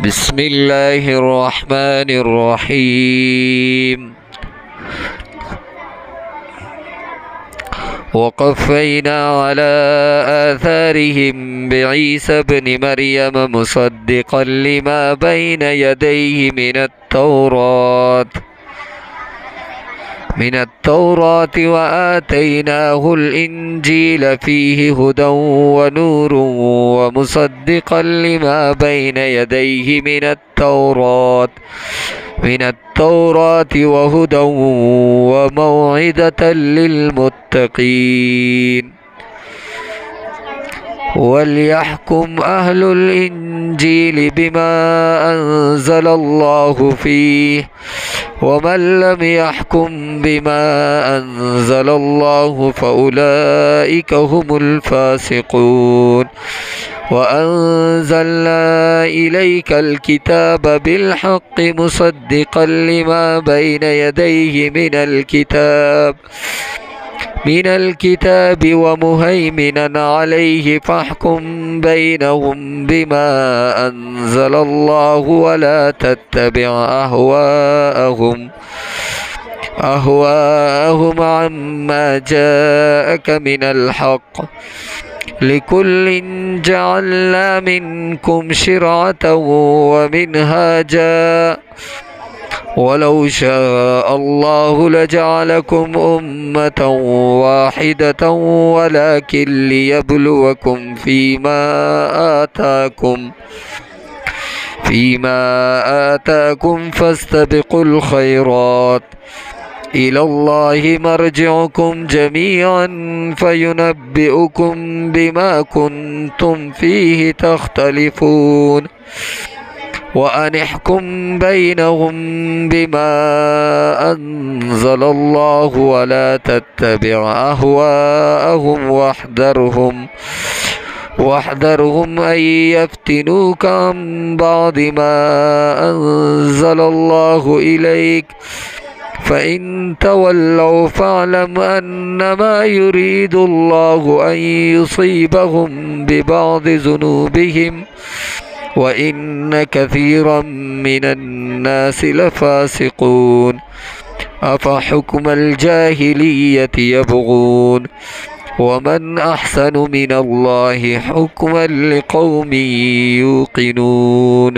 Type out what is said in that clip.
बिस्मिल्लाहिर्रहमानिर्रहीम। वक़फ़ैना अला आथारिहिम बिईसा इब्न मरियम मुसद्दिक़न लिमा बैना यदैहि मिनत्तौराति व आतैनाहुल इंजील फ़ीहि हुदन व नूरुन व मुसद्दिक़न लिमा बैना यदैहि मिनत्तौराति व हुदन व मौइज़तन लिलमुत्तक़ीन। वलयहकुम अहलुल इंजील बिमा अंज़लल्लाहु फ़ीहि वमन लम यहकुम बिमा अंज़लल्लाहु फ़उलाइका हुमुल फ़ासिक़ून। वअंज़लना इलैकल किताब बिलहक़्क़ि मुसद्दिक़न लिमा बैना यदैहि मिनल किताब व मुहैमिनन अलैहि फ़हकुम बैनहुम बिमा अंज़लल्लाहु वला तत्तबि' अहवाअहुम अम्मा जाअक मिनल हक़्क़ लिकुल्लिन जअलना मिनकुम शिरअतन व मिनहाजा वलौ शाअल्लाहु लजअलकुम उम्मतन वाहिदतन वलाकिन लियब्लुवकुम फ़ीमा आताकुम फ़ास्तबिक़ुल ख़ैरात इलल्लाहि मर्जिउकुम जमीअन फ़युनब्बिउकुम बिमा कुन्तुम फ़ीहि तख्तलिफ़ून। वअनिहकुम बैनहुम बिमा अंज़लल्लाहु वला तत्तबि' अहवाअहुम वहदरहुम अन यफ्तिनूका अन बअद मा अंज़लल्लाहु इलैक फ़इन तवल्लौ फ़अलम अन्नमा युरीदुल्लाहु अन युसीबहुम बिबअदि ज़ुनूबिहिम व इन्न कसीरम मिनन्नासि लफ़ासिक़ून। अफ़हुक्मल जाहिलिय्यति यबग़ून वमन अहसनु मिनल्लाहि हुक्मन लिक़ौमिन युक़िनून।